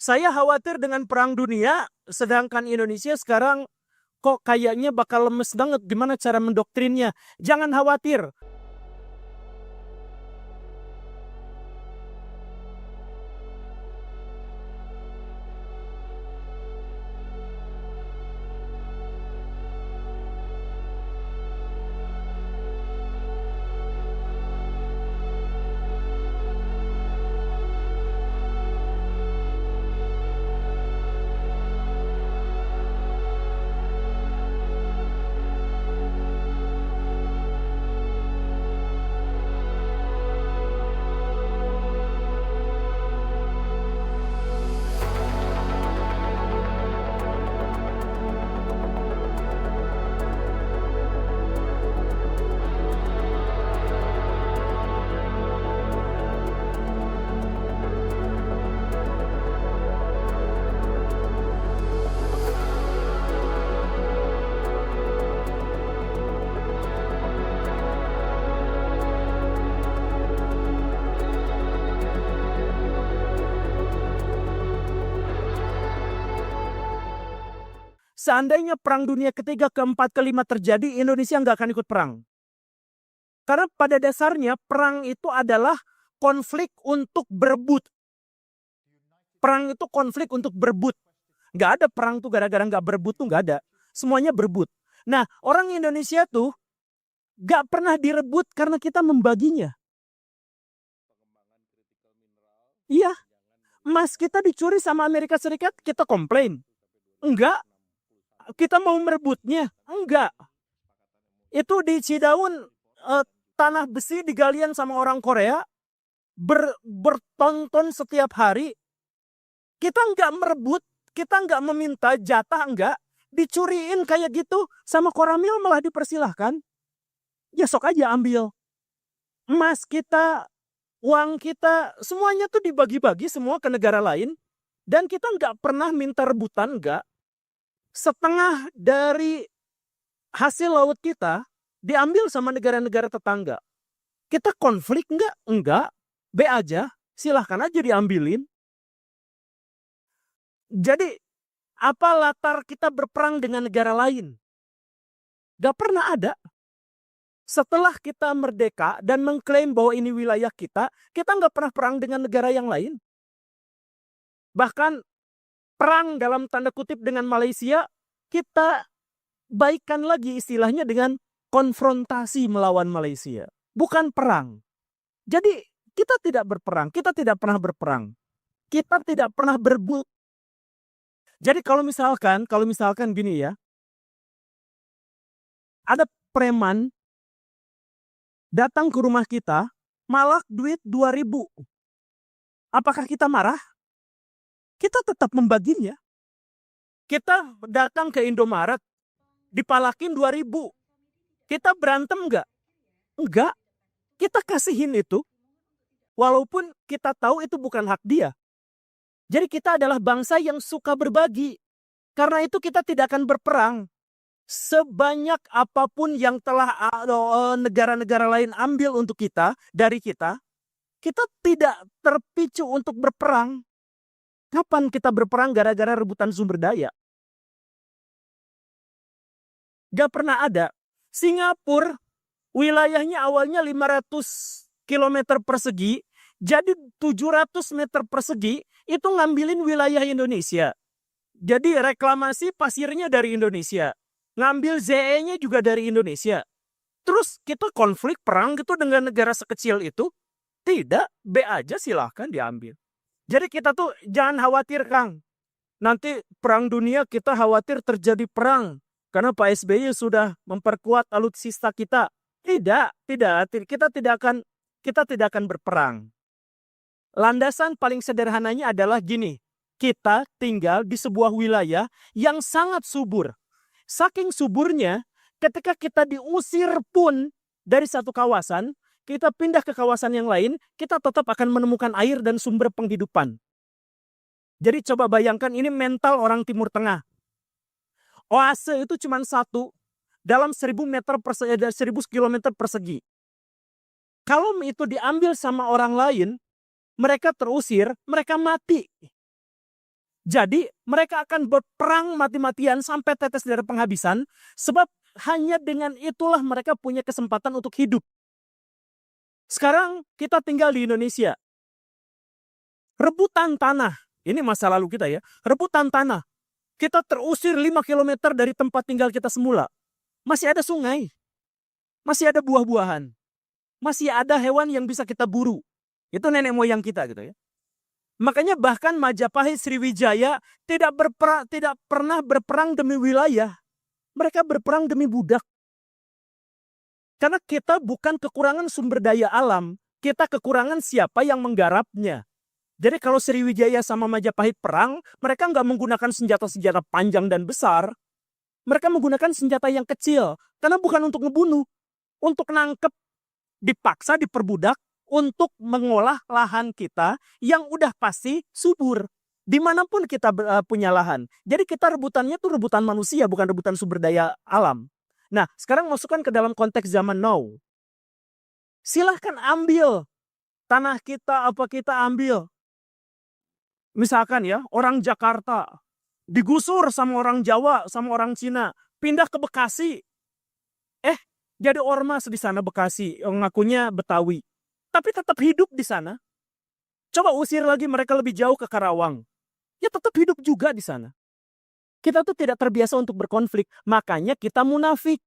Saya khawatir dengan perang dunia, sedangkan Indonesia sekarang kok kayaknya bakal lemes banget. Gimana cara mendoktrinnya? Jangan khawatir. Seandainya perang dunia ketiga, keempat, kelima terjadi, Indonesia nggak akan ikut perang. Karena pada dasarnya perang itu adalah konflik untuk berebut. Perang itu konflik untuk berebut. Nggak ada perang tuh gara-gara nggak berebut tuh nggak ada. Semuanya berebut. Nah, orang Indonesia tuh nggak pernah direbut karena kita membaginya. Iya, emas kita dicuri sama Amerika Serikat, kita komplain. Enggak, kita mau merebutnya. Enggak. Itu di Cidaun, tanah besi digalian sama orang Korea, bertonton setiap hari. Kita enggak merebut, kita enggak meminta jatah, enggak. Dicuriin kayak gitu, sama Koramil malah dipersilahkan. Ya sok aja ambil. Emas kita, uang kita, semuanya tuh dibagi-bagi semua ke negara lain. Dan kita enggak pernah minta rebutan, enggak. Setengah dari hasil laut kita diambil sama negara-negara tetangga. Kita konflik enggak? Enggak. B aja. Silahkan aja diambilin. Jadi, apa latar kita berperang dengan negara lain? Gak pernah ada. Setelah kita merdeka dan mengklaim bahwa ini wilayah kita nggak pernah perang dengan negara yang lain. Bahkan perang dalam tanda kutip dengan Malaysia, kita baikkan lagi istilahnya dengan konfrontasi melawan Malaysia. Bukan perang. Jadi kita tidak berperang, kita tidak pernah berperang. Kita tidak pernah berebut. Jadi kalau misalkan gini ya, ada preman datang ke rumah kita, malak duit 2.000. Apakah kita marah? Kita tetap membaginya. Kita datang ke Indomaret, dipalakin 2.000. Kita berantem enggak? Enggak. Kita kasihin itu. Walaupun kita tahu itu bukan hak dia. Jadi kita adalah bangsa yang suka berbagi. Karena itu kita tidak akan berperang. Sebanyak apapun yang telah negara-negara lain ambil untuk kita, dari kita tidak terpicu untuk berperang. Kapan kita berperang gara-gara rebutan sumber daya? Gak pernah ada. Singapura, wilayahnya awalnya 500 km persegi, jadi 700 meter persegi, itu ngambilin wilayah Indonesia. Jadi reklamasi pasirnya dari Indonesia. Ngambil ZE-nya juga dari Indonesia. Terus kita konflik perang gitu dengan negara sekecil itu? Tidak, B aja silahkan diambil. Jadi kita tuh jangan khawatir, Kang. Nanti perang dunia kita khawatir terjadi perang. Karena Pak SBY sudah memperkuat alutsista kita. Tidak. Kita tidak akan berperang. Landasan paling sederhananya adalah gini. Kita tinggal di sebuah wilayah yang sangat subur. Saking suburnya, ketika kita diusir pun dari satu kawasan, kita pindah ke kawasan yang lain, kita tetap akan menemukan air dan sumber penghidupan. Jadi coba bayangkan ini mental orang Timur Tengah. Oase itu cuma satu dalam 1.000 km persegi. Kalau itu diambil sama orang lain, mereka terusir, mereka mati. Jadi mereka akan berperang mati-matian sampai tetes darah penghabisan, sebab hanya dengan itulah mereka punya kesempatan untuk hidup. Sekarang kita tinggal di Indonesia. Rebutan tanah, ini masa lalu kita ya, rebutan tanah. Kita terusir 5 kilometer dari tempat tinggal kita semula. Masih ada sungai, masih ada buah-buahan, masih ada hewan yang bisa kita buru. Itu nenek moyang kita gitu ya. Makanya bahkan Majapahit Sriwijaya tidak pernah berperang demi wilayah. Mereka berperang demi budak. Karena kita bukan kekurangan sumber daya alam, kita kekurangan siapa yang menggarapnya. Jadi kalau Sriwijaya sama Majapahit perang, mereka nggak menggunakan senjata-senjata panjang dan besar. Mereka menggunakan senjata yang kecil. Karena bukan untuk ngebunuh. Untuk nangkep, dipaksa, diperbudak, untuk mengolah lahan kita yang udah pasti subur. Dimanapun kita punya lahan. Jadi kita rebutannya tuh rebutan manusia, bukan rebutan sumber daya alam. Nah, sekarang masukkan ke dalam konteks zaman now. Silahkan ambil tanah kita, apa kita ambil. Misalkan ya, orang Jakarta digusur sama orang Jawa, sama orang Cina, pindah ke Bekasi. Jadi ormas di sana Bekasi, ngakunya Betawi. Tapi tetap hidup di sana. Coba usir lagi mereka lebih jauh ke Karawang. Ya tetap hidup juga di sana. Kita tuh tidak terbiasa untuk berkonflik. Makanya kita munafik.